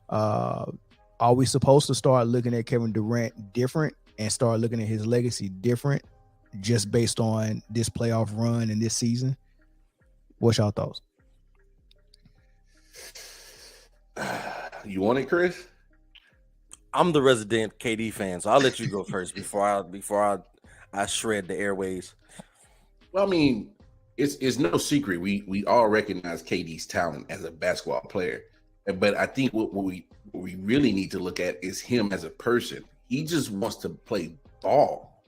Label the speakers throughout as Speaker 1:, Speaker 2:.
Speaker 1: Uh, are we supposed to start looking at Kevin Durant different and start looking at his legacy different just based on this playoff run and this season? What's y'all thoughts?
Speaker 2: You want it, Chris?
Speaker 3: I'm the resident KD fan, so I'll let you go first before I shred the airways.
Speaker 2: Well, I mean, it's no secret. We all recognize KD's talent as a basketball player, but I think what we really need to look at is him as a person. He just wants to play ball.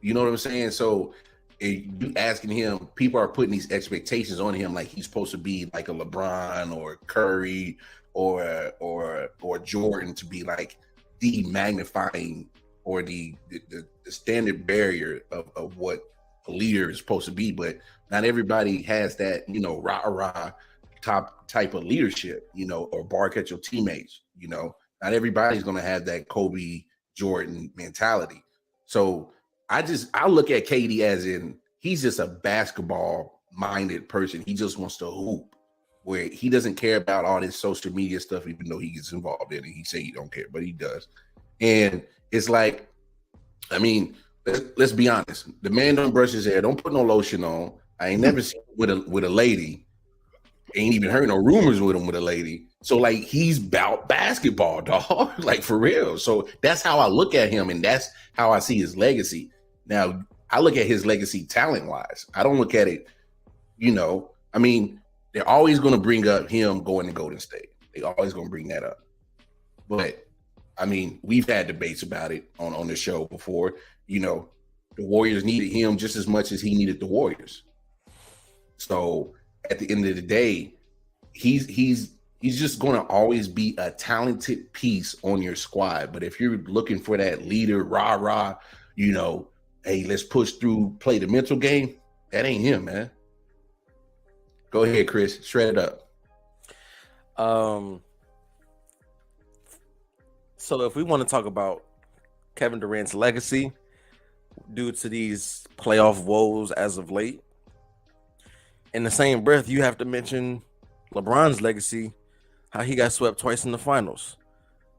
Speaker 2: You know what I'm saying? So you asking him, people are putting these expectations on him, like he's supposed to be like a LeBron or Curry or Jordan, to be like the magnifying or the standard barrier of what a leader is supposed to be. But not everybody has that, rah top type of leadership, or bark at your teammates. Not everybody's going to have that Kobe Jordan mentality. So I look at KD as in he's just a basketball minded person. He just wants to hoop, where he doesn't care about all this social media stuff, even though he gets involved in it. He say he don't care, but he does. And it's like, I mean, let's be honest. The man don't brush his hair, don't put no lotion on. I ain't never seen him with a lady. Ain't even heard no rumors with him with a lady. So like he's about basketball, dog. Like for real. So that's how I look at him, and that's how I see his legacy. Now I look at his legacy talent wise. I don't look at it, I mean, they're always going to bring up him going to Golden State. They always going to bring that up. But I mean, we've had debates about it on the show before. The Warriors needed him just as much as he needed the Warriors. So at the end of the day, he's just going to always be a talented piece on your squad. But if you're looking for that leader, rah, hey, let's push through, play the mental game, that ain't him, man. Go ahead, Chris. Shred it up.
Speaker 3: So if we want to talk about Kevin Durant's legacy due to these playoff woes as of late, in the same breath, you have to mention LeBron's legacy, how he got swept twice in the finals.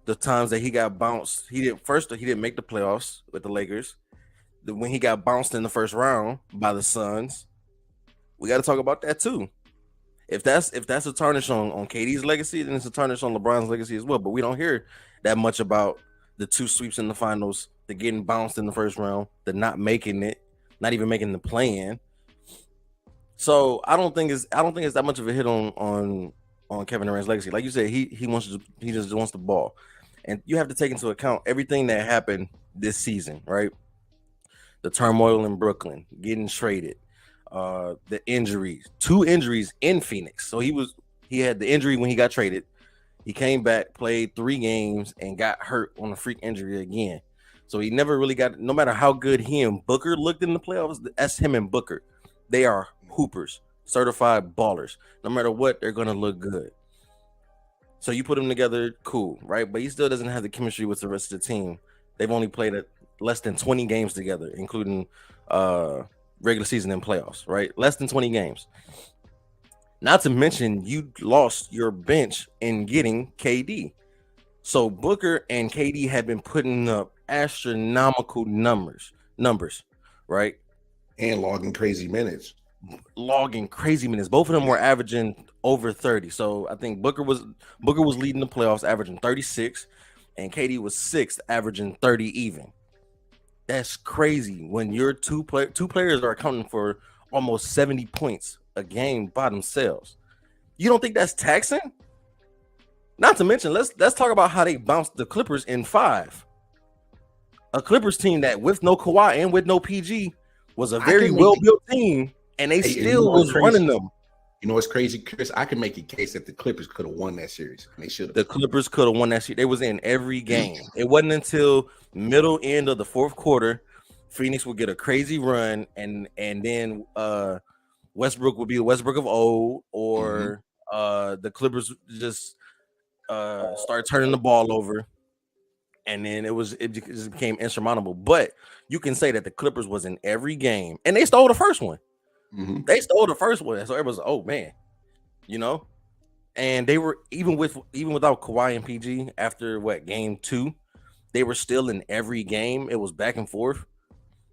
Speaker 3: The times that he got bounced, he didn't make the playoffs with the Lakers. When he got bounced in the first round by the Suns, we got to talk about that too. If that's a tarnish on KD's legacy, then it's a tarnish on LeBron's legacy as well. But we don't hear that much about the two sweeps in the finals, the getting bounced in the first round, the not making it, not even making the play-in. So I don't think it's that much of a hit on Kevin Durant's legacy. Like you said, he just wants the ball, and you have to take into account everything that happened this season, right? The turmoil in Brooklyn, getting traded, the injuries, 2 injuries in Phoenix. So he had the injury when he got traded. He came back, played 3 games, and got hurt on a freak injury again. So he never really got. No matter how good he and Booker looked in the playoffs, that's him and Booker. They are hoopers, certified ballers. No matter what, they're gonna look good. So you put them together, cool, right? But he still doesn't have the chemistry with the rest of the team. They've only played less than 20 games together, including regular season and playoffs, right? Less than 20 games. Not to mention, you lost your bench in getting KD. So Booker and KD have been putting up astronomical numbers, right?
Speaker 2: And logging crazy minutes.
Speaker 3: Both of them were averaging over 30. So I think Booker was leading the playoffs, averaging 36, and KD was 6th, averaging 30 even. That's crazy when your two players are accounting for almost 70 points a game by themselves. You don't think that's taxing? Not to mention, let's talk about how they bounced the Clippers in 5. A Clippers team that with no Kawhi and with no PG was a very well-built team, and they still was running them.
Speaker 2: You know what's crazy, Chris? I can make a case that the Clippers could have won that series, and they should have.
Speaker 3: The Clippers could have won that series. They was in every game. It wasn't until middle end of the fourth quarter, Phoenix would get a crazy run, and then Westbrook would be the Westbrook of old, or the Clippers just start turning the ball over, and then it just became insurmountable. But you can say that the Clippers was in every game, and they stole the first one. They stole the first one, so it was, oh man, And they were even without Kawhi and PG after game 2, they were still in every game. It was back and forth.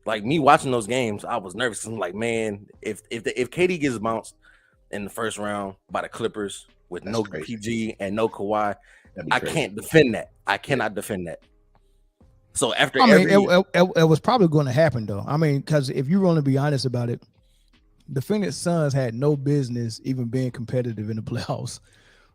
Speaker 3: Like me watching those games, I was nervous. I'm like, man, if KD gets bounced in the first round by the Clippers with
Speaker 2: That's
Speaker 3: no
Speaker 2: crazy.
Speaker 3: PG and no Kawhi, I
Speaker 2: crazy.
Speaker 3: can't defend that. I cannot defend that. So after
Speaker 1: it was probably going to happen though. I mean, because if you want to be honest about it, the Phoenix Suns had no business even being competitive in the playoffs.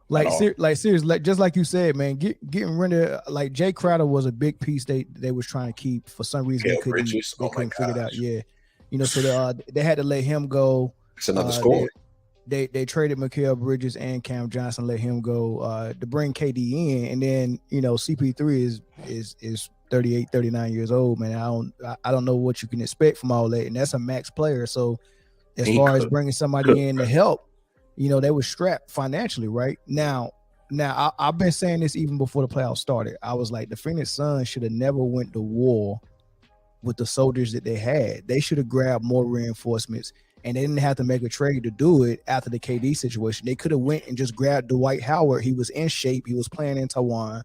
Speaker 1: Seriously, just like you said, man, getting rid of like Jay Crowder was a big piece they was trying to keep. For some reason they couldn't figure it out. Yeah, so they had to let him go.
Speaker 2: It's another score.
Speaker 1: They traded Mikal Bridges and Cam Johnson, let him go to bring KD in, and then CP3 is 38, 39 years old, man. I don't know what you can expect from all that, and that's a max player. So as far as bringing somebody in to help, they were strapped financially right now. I've been saying this even before the playoffs started. I was like, the Phoenix Suns should have never went to war with the soldiers that they had. They should have grabbed more reinforcements, and they didn't have to make a trade to do it after the KD situation. They could have went and just grabbed Dwight Howard. He was in shape. He was playing in Taiwan.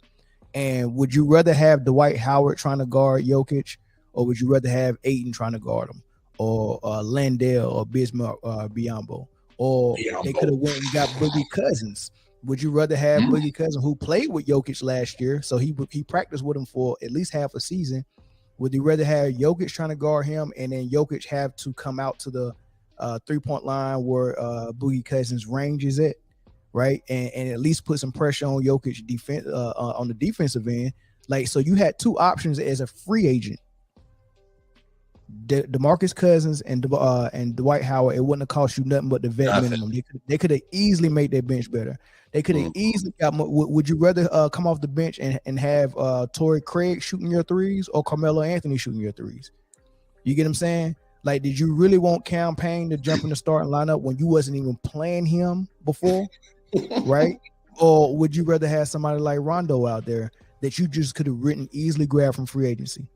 Speaker 1: And would you rather have Dwight Howard trying to guard Jokic, or would you rather have Ayton trying to guard him, or Landale or Bismarck Biyombo? Or they could have went and got Boogie Cousins. Would you rather have Boogie Cousins, who played with Jokic last year, so he practiced with him for at least half a season? Would you rather have Jokic trying to guard him, and then Jokic have to come out to the 3-point line where Boogie Cousins' range is at, right? And at least put some pressure on Jokic defense on the defensive end. Like, so you had two options as a free agent. DeMarcus Cousins and Dwight Howard. It wouldn't have cost you nothing but the vet minimum. They could have easily made their bench better. They could have easily got more. Would you rather come off the bench and have Torrey Craig shooting your threes, or Carmelo Anthony shooting your threes? You get what I'm saying? Like, did you really want Cam Payne to jump in the starting lineup when you wasn't even playing him before, right? Or would you rather have somebody like Rondo out there that you just could have easily grabbed from free agency?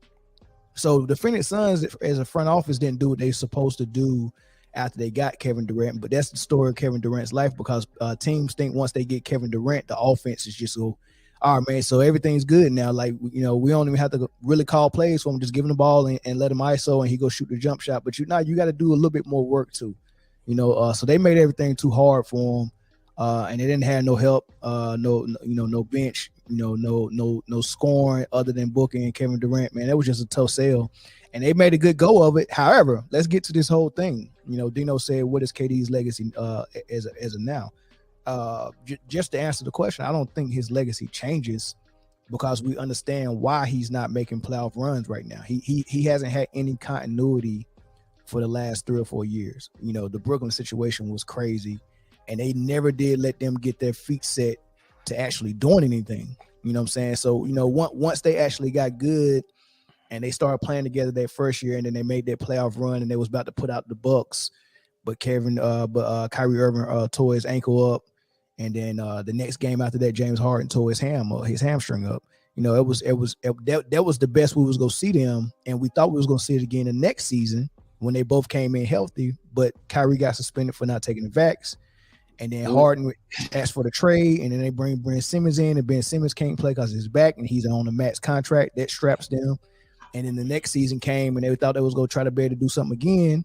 Speaker 1: So the Phoenix Suns, as a front office, didn't do what they supposed to do after they got Kevin Durant. But that's the story of Kevin Durant's life, because teams think once they get Kevin Durant, the offense is just so, all right, man, so everything's good now. Like, we don't even have to really call plays for him. Just give him the ball and let him ISO, and he go shoot the jump shot. But you got to do a little bit more work too, so they made everything too hard for him. And they didn't have no help, no bench, no scoring other than Booker and Kevin Durant. Man, that was just a tough sell, and they made a good go of it. However, let's get to this whole thing. Dino said, "What is KD's legacy as of now?" Just to answer the question, I don't think his legacy changes, because we understand why he's not making playoff runs right now. He hasn't had any continuity for the last 3 or 4 years. The Brooklyn situation was crazy, and they never did let them get their feet set to actually doing anything. You know what I'm saying? So, once they actually got good and they started playing together that first year, and then they made their playoff run, and they was about to put out the Bucks, but Kyrie Irving tore his ankle up, and then the next game after that, James Harden tore his hamstring up. That was the best we was gonna see them, and we thought we was gonna see it again the next season when they both came in healthy. But Kyrie got suspended for not taking the vax. And then Harden asked for the trade, and then they bring Ben Simmons in, and Ben Simmons can't play because he's back, and he's on a max contract that straps them. And then the next season came, and they thought they was going to try to be able to do something again.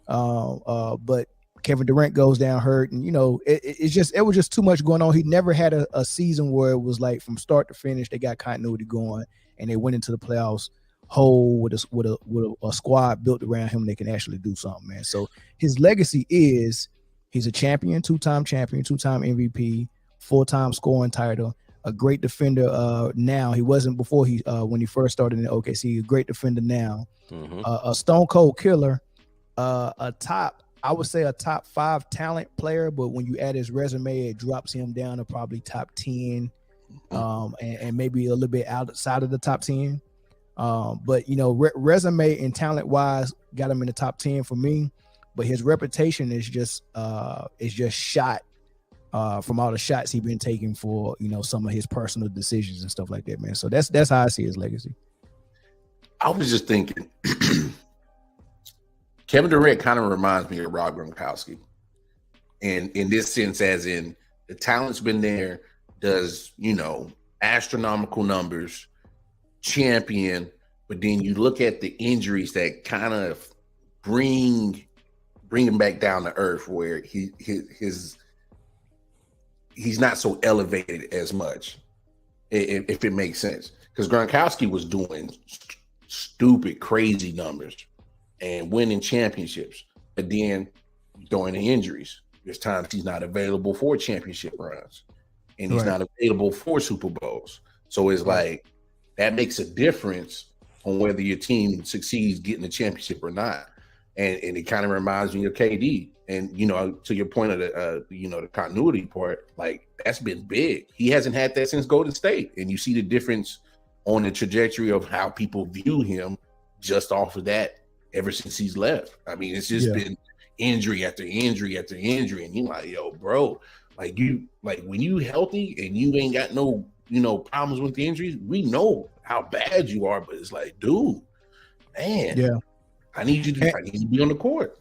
Speaker 1: But Kevin Durant goes down hurt, and it was just too much going on. He never had a season where it was like from start to finish they got continuity going, and they went into the playoffs whole with a squad built around him. They can actually do something, man. So his legacy is, he's a champion, two-time MVP, 4-time scoring title, a great defender now. He wasn't before when he first started in OKC. A great defender now, a stone cold killer, I would say a top 5 talent player, but when you add his resume, it drops him down to probably top 10, and maybe a little bit outside of the top 10. But resume and talent wise got him in the top 10 for me. But his reputation is just shot from all the shots he's been taking for some of his personal decisions and stuff like that, man. So that's how I see his legacy.
Speaker 2: I was just thinking, Kevin Durant kind of reminds me of Rob Gronkowski, and in this sense, as in The talent's been there, does, astronomical numbers, champion, but then you look at the injuries that kind of bring him back down to earth, where he's not so elevated as much, if it makes sense. Because Gronkowski was doing stupid, crazy numbers and winning championships, but then during the injuries, there's times he's not available for championship runs, and he's not available for Super Bowls. So it's like that makes a difference on whether your team succeeds getting the championship or not. And it kind of reminds me of KD. And to your point of the continuity part, like that's been big. He hasn't had that since Golden State, and you see the difference on the trajectory of how people view him just off of that ever since he's left. I mean, it's just been injury after injury after injury, and you're like, yo, bro, like when you healthy and you ain't got no problems with the injuries, we know how bad you are, but it's like, dude, man, I need you to be on the court.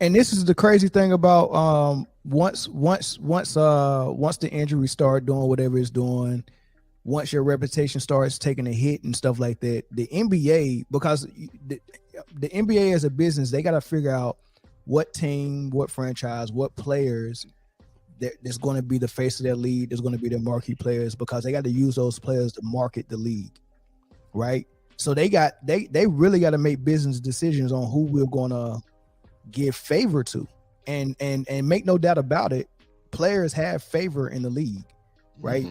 Speaker 1: And this is the crazy thing about once the injury start doing whatever it's doing, once your reputation starts taking a hit and stuff like that, the NBA, because the NBA as a business, they got to figure out what team, what franchise, what players that's going to be the face of their league, there's going to be their marquee players, because they got to use those players to market the league, right? So they really got to make business decisions on who we're going to give favor to, and make no doubt about it, players have favor in the league, right?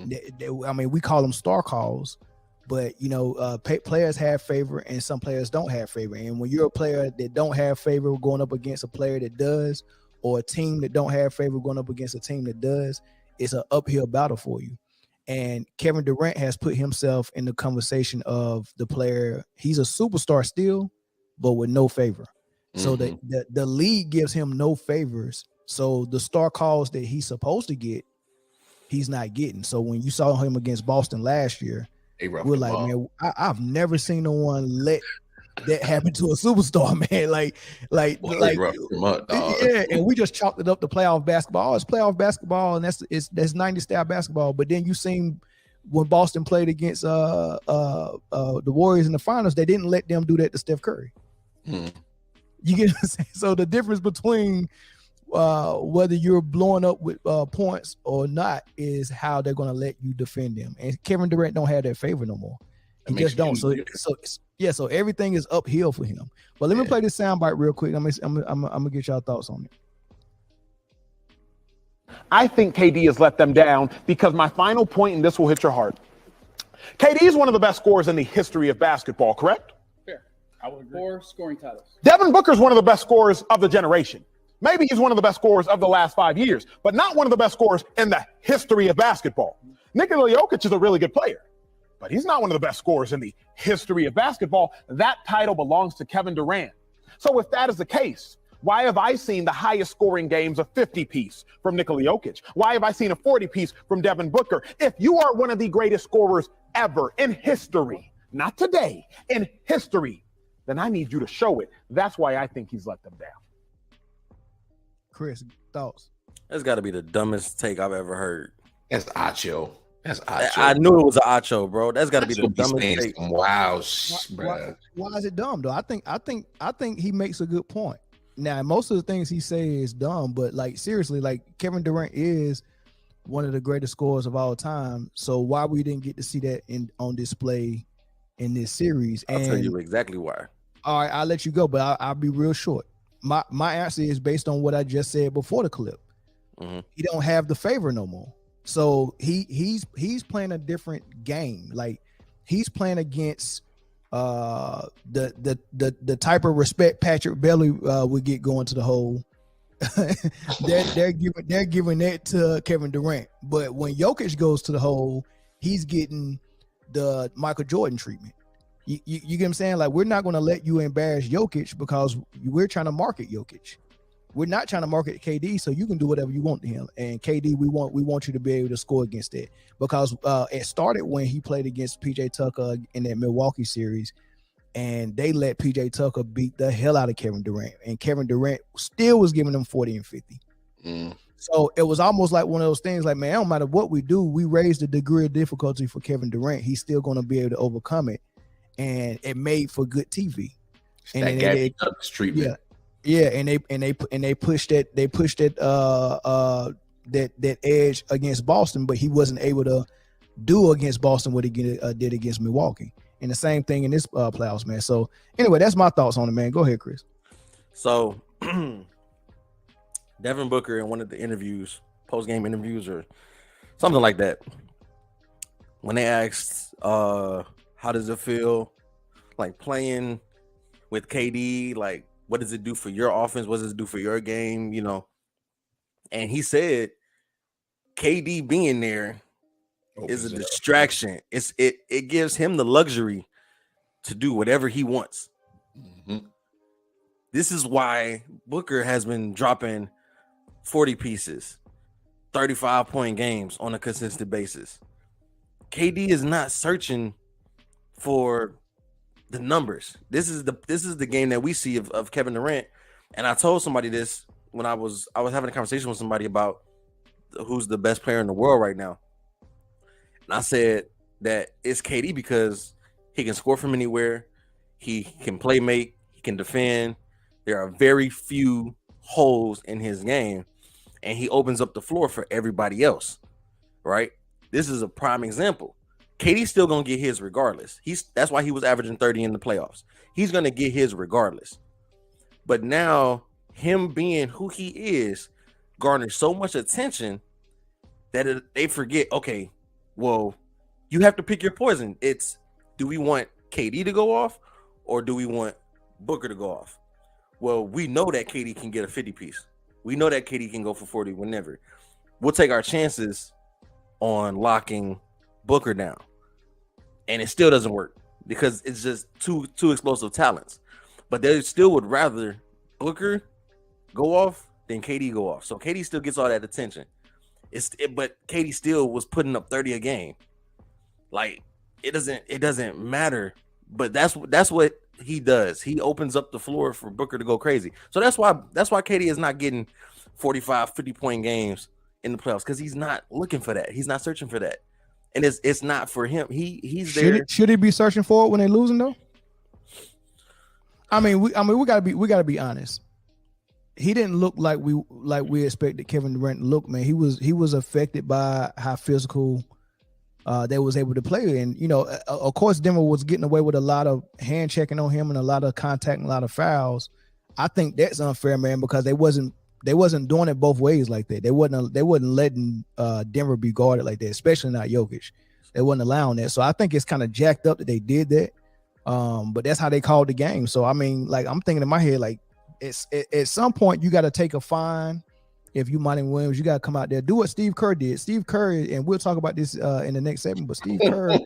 Speaker 1: I mean, we call them star calls, but players have favor and some players don't have favor. And when you're a player that don't have favor going up against a player that does, or a team that don't have favor going up against a team that does, it's an uphill battle for you. And Kevin Durant has put himself in the conversation of the player. He's a superstar still, but with no favor. So the league gives him no favors. So the star calls that he's supposed to get, he's not getting. So when you saw him against Boston last year, we're like, man, I've never seen no one let that happen to a superstar, man. And we just chalked it up to playoff basketball. It's playoff basketball, and that's 90 style basketball. But then you seen when Boston played against the Warriors in the finals, they didn't let them do that to Steph Curry. You get what I'm saying? So the difference between whether you're blowing up with points or not is how they're going to let you defend them. And Kevin Durant don't have that favor no more. He just don't. So everything is uphill for him. But let me play this soundbite real quick. I'm gonna get y'all thoughts on it.
Speaker 4: I think KD has let them down because my final point, and this will hit your heart. KD is one of the best scorers in the history of basketball, correct?
Speaker 5: Fair. I would agree. 4 scoring titles.
Speaker 4: Devin Booker is one of the best scorers of the generation. Maybe he's one of the best scorers of the last 5 years, but not one of the best scorers in the history of basketball. Nikola Jokic is a really good player, but he's not one of the best scorers in the history of basketball. That title belongs to Kevin Durant. So if that is the case, why have I seen the highest scoring games of 50-piece from Nikola Jokic? Why have I seen a 40-piece from Devin Booker? If you are one of the greatest scorers ever in history, not today, in history, then I need you to show it. That's why I think he's let them down.
Speaker 1: Chris, thoughts?
Speaker 3: That's got to be the dumbest take I've ever heard.
Speaker 2: That's Acho. That's Acho.
Speaker 3: I knew it was an Acho, bro. That's got to be the dumbest take.
Speaker 2: Wow,
Speaker 1: why is it dumb though? I think he makes a good point. Now, most of the things he says is dumb, but like seriously, like Kevin Durant is one of the greatest scorers of all time. So why we didn't get to see that on display in this series?
Speaker 3: I'll tell you exactly why.
Speaker 1: All right, I'll let you go, but I'll be real short. My answer is based on what I just said before the clip. He don't have the favor no more. So he's playing a different game. Like he's playing against the type of respect Patrick Beverley would get going to the hole. they're giving that to Kevin Durant. But when Jokic goes to the hole, he's getting the Michael Jordan treatment. You get what I'm saying? Like, we're not going to let you embarrass Jokic because we're trying to market Jokic. We're not trying to market KD, so you can do whatever you want to him. And KD, we want you to be able to score against it, because it started when he played against PJ Tucker in that Milwaukee series, and they let PJ Tucker beat the hell out of Kevin Durant, and Kevin Durant still was giving them 40 and 50. So it was almost like one of those things. Like, man, no matter what we do, we raise the degree of difficulty for Kevin Durant. He's still going to be able to overcome it, and it made for good TV. And
Speaker 2: that
Speaker 1: then
Speaker 2: treatment.
Speaker 1: Yeah, and they pushed that that edge against Boston, but he wasn't able to do against Boston what he did against Milwaukee. And the same thing in this playoffs, man. So anyway, that's my thoughts on it, man. Go ahead, Chris.
Speaker 3: So Devin Booker in one of the interviews, post-game interviews or something like that, when they asked how does it feel like playing with KD, like what does it do for your offense? What does it do for your game? You know, and he said KD being there is a distraction. It gives him the luxury to do whatever he wants.
Speaker 2: Mm-hmm.
Speaker 3: This is why Booker has been dropping 40 pieces, 35-point games on a consistent basis. KD is not searching for the numbers. This is the game that we see of Kevin Durant. And I told somebody this when I was having a conversation with somebody about who's the best player in the world right now. And I said that it's KD because he can score from anywhere. He can play make. He can defend. There are very few holes in his game. And he opens up the floor for everybody else, right? This is a prime example. KD's still going to get his regardless. That's why he was averaging 30 in the playoffs. He's going to get his regardless. But now him being who he is garners so much attention that they forget, okay, well, you have to pick your poison. It's, do we want KD to go off or do we want Booker to go off? Well, we know that KD can get a 50 piece. We know that KD can go for 40 whenever. We'll take our chances on locking Booker down. And it still doesn't work because it's just two explosive talents. But they still would rather Booker go off than KD go off. So KD still gets all that attention. But KD still was putting up 30 a game. Like it doesn't matter. But that's what he does. He opens up the floor for Booker to go crazy. So that's why KD is not getting 45, 50-point games in the playoffs because he's not looking for that. He's not searching for that. And it's not for him. He's there.
Speaker 1: Should he be searching for it when they're losing though? We gotta be honest. He didn't look like we expected Kevin Durant to look, man. He was affected by how physical they was able to play. And of course, Denver was getting away with a lot of hand checking on him and a lot of contact and a lot of fouls. I think that's unfair, man, because they wasn't doing it both ways like that. They wasn't letting Denver be guarded like that, especially not Jokic. They wasn't allowing that. So I think it's kind of jacked up that they did that. But that's how they called the game. So I'm thinking in my head, like it's at some point you got to take a fine. If you Monty Williams, you got to come out there, do what Steve Kerr did. Steve Kerr, and we'll talk about this in the next segment, but Steve Kerr,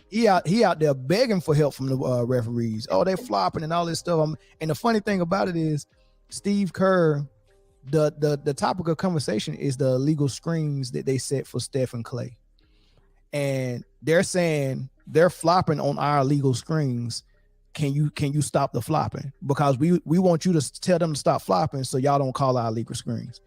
Speaker 1: he out there begging for help from the referees. Oh, they flopping and all this stuff. And the funny thing about it is Steve Kerr, the topic of conversation is the illegal screens that they set for Steph and Clay. And they're saying they're flopping on our illegal screens. Can you stop the flopping? Because we want you to tell them to stop flopping so y'all don't call our illegal screens.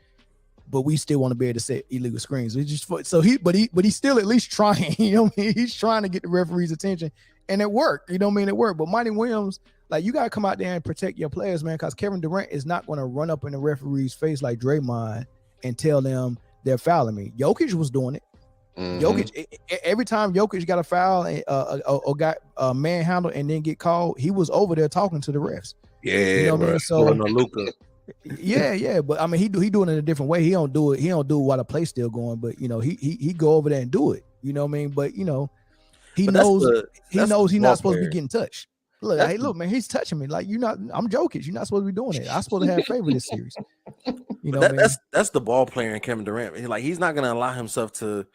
Speaker 1: But we still want to be able to set illegal screens. He's still at least trying. You know what I mean? He's trying to get the referee's attention, and it worked. You know what I mean? It worked. But Monty Williams, like, you got to come out there and protect your players, man, because Kevin Durant is not going to run up in the referee's face like Draymond and tell them they're fouling me. Jokic was doing it. Mm-hmm. Jokic, every time Jokic got a foul or got manhandled and then get called, he was over there talking to the refs.
Speaker 2: Yeah,
Speaker 1: you know what I mean? So
Speaker 3: Luka.
Speaker 1: Yeah, but I mean, he doing it a different way. He don't do it while the play's still going, but he go over there and do it. You know what I mean? But he knows he's not supposed to be getting touched. Look, man, he's touching me. Like, I'm Jokic. You're not supposed to be doing it. I'm supposed to have favor this series. You know,
Speaker 3: that's the ball player in Kevin Durant. He's not gonna allow himself to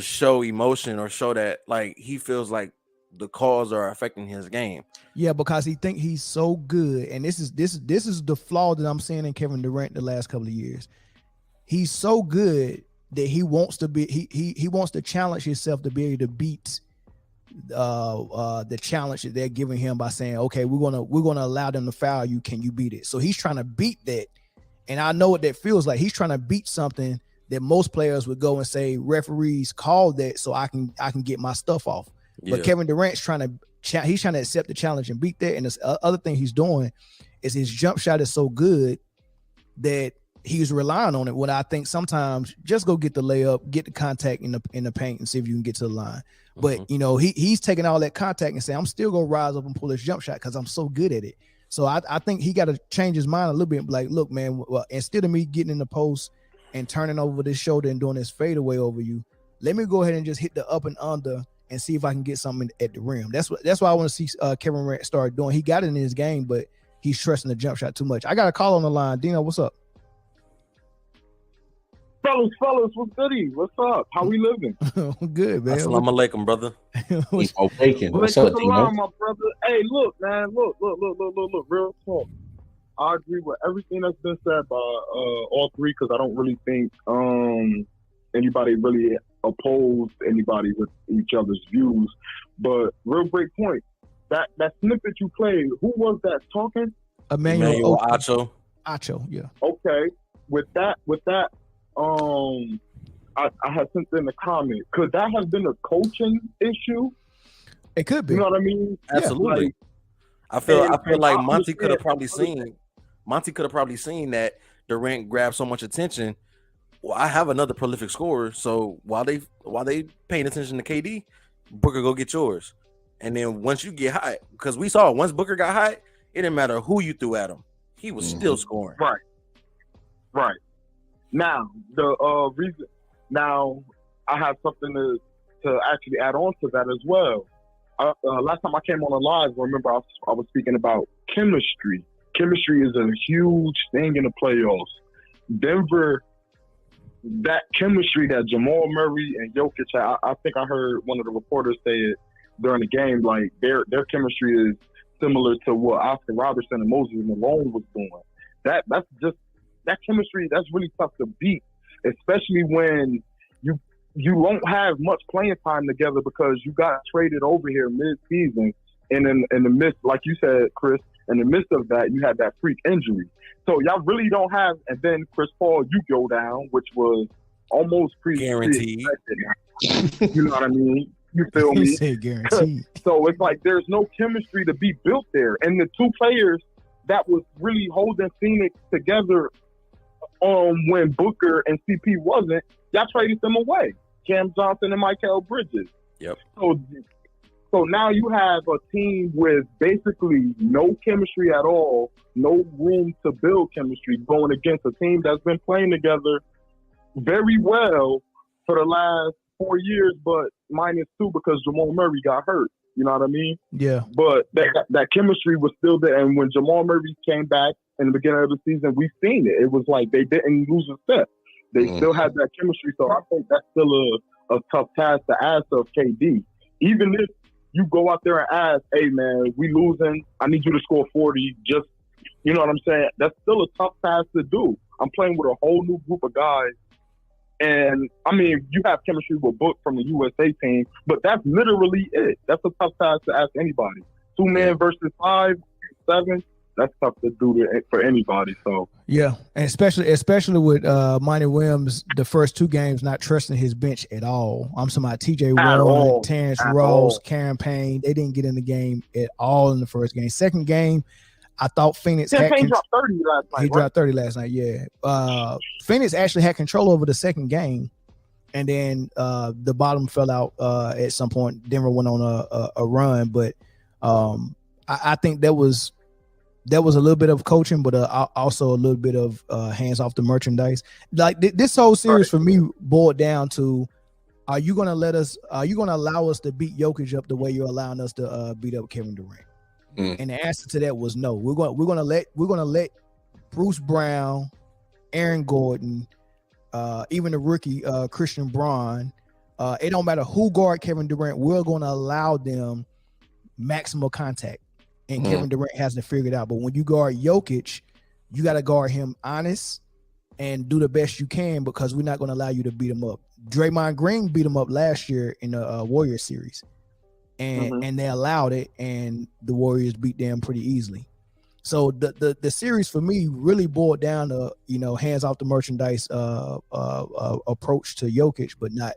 Speaker 3: show emotion or show that like he feels like the calls are affecting his game. Yeah, because he think he's so good, and this is the flaw that I'm seeing in Kevin Durant the last couple of years. He's so good that he wants to be he wants to challenge himself to be able to beat the challenge that they're giving him by saying, okay, we're gonna allow them to foul you. Can you beat it? So he's trying to beat that
Speaker 1: And I know what that feels like. He's trying to beat something that most players would go and say, referees called that so I can get my stuff off.
Speaker 3: Yeah.
Speaker 1: But Kevin Durant's trying to accept the challenge and beat that. And the other thing he's doing is his jump shot is so good that he's relying on it. When I think sometimes just go get the layup, get the contact in the paint, and see if you can get to the line. But he's taking all that contact and saying, I'm still gonna rise up and pull this jump shot because I'm so good at it. So I think he got to change his mind a little bit. Like, look, man, well, instead of me getting in the post and turning over this shoulder and doing this fadeaway over you, let me go ahead and just hit the up and under and see if I can get something at the rim. That's why I want to see Kevin Durant start doing. He got it in his game, but he's trusting the jump shot too much. I got a call on the line. Dino, what's up?
Speaker 6: Fellas, what's goody? What's up? How we living?
Speaker 1: Good, man.
Speaker 3: Assalamu alaikum, brother.
Speaker 2: He's bacon. What's up, Dino?
Speaker 6: My brother. Hey, look, man. Look. Real talk. I agree with everything that's been said by all three because I don't really think anybody really opposed anybody with each other's views. But real great point. That snippet you played, who was that talking?
Speaker 3: Emmanuel Acho.
Speaker 1: Acho, yeah.
Speaker 6: Okay. With that, I had sent in a comment. Could that have been a coaching issue?
Speaker 1: It could be.
Speaker 6: You know what I mean?
Speaker 3: Absolutely.
Speaker 6: Like,
Speaker 3: I feel like Monty could have probably seen that Durant grabbed so much attention. Well, I have another prolific scorer, so while they paying attention to KD, Booker go get yours. And then once you get hot, because we saw once Booker got hot, it didn't matter who you threw at him, he was still scoring.
Speaker 6: Right. Now the reason. Now I have something to actually add on to that as well. Last time I came on the live, remember I was speaking about chemistry. Chemistry is a huge thing in the playoffs. Denver, that chemistry that Jamal Murray and Jokic, I think I heard one of the reporters say it during the game, like their chemistry is similar to what Oscar Robertson and Moses Malone was doing. That's just that chemistry. That's really tough to beat, especially when you won't have much playing time together because you got traded over here mid-season, and in the midst, like you said, Chris, in the midst of that, you had that freak injury. So y'all really don't have, and then Chris Paul, you go down, which was almost
Speaker 3: guaranteed.
Speaker 6: You know what I mean? You feel me?
Speaker 1: Say guaranteed.
Speaker 6: So it's like there's no chemistry to be built there. And the two players that was really holding Phoenix together when Booker and CP wasn't, y'all traded them away. Cam Johnson and Mikal Bridges.
Speaker 3: Yep.
Speaker 6: So now you have a team with basically no chemistry at all, no room to build chemistry going against a team that's been playing together very well for the last 4 years, but -2 because Jamal Murray got hurt. You know what I mean?
Speaker 1: Yeah.
Speaker 6: But that chemistry was still there. And when Jamal Murray came back in the beginning of the season, we've seen it. It was like they didn't lose a step. They still had that chemistry. So I think that's still a tough task to ask of KD. Even if you go out there and ask, hey, man, we losing. I need you to score 40. Just, you know what I'm saying? That's still a tough task to do. I'm playing with a whole new group of guys. And, I mean, you have chemistry with Book from the USA team, but that's literally it. That's a tough task to ask anybody. 2 men versus 5, 7, that's tough to do for anybody. So
Speaker 1: yeah, and especially with Monty Williams, the first 2 games not trusting his bench at all. I'm talking about TJ Warren, Terrence Ross, Karen Payne. They didn't get in the game at all in the first game. Second game, I thought Phoenix
Speaker 6: Payne dropped 30 last night.
Speaker 1: He dropped 30 last night. Yeah, Phoenix actually had control over the second game, and then the bottom fell out at some point. Denver went on a run, but I think that was a little bit of coaching, but also a little bit of hands off the merchandise. Like this whole series for me boiled down to: are you going to allow us to beat Jokic up the way you're allowing us to beat up Kevin Durant? And the answer to that was no. We're going to let Bruce Brown, Aaron Gordon, even the rookie Christian Braun. It don't matter who guard Kevin Durant. We're going to allow them maximal contact. And Kevin Durant hasn't figured out. But when you guard Jokic, you got to guard him honest and do the best you can because we're not going to allow you to beat him up. Draymond Green beat him up last year in the Warriors series. And they allowed it, and the Warriors beat them pretty easily. So the series for me really boiled down to, hands off the merchandise approach to Jokic, but not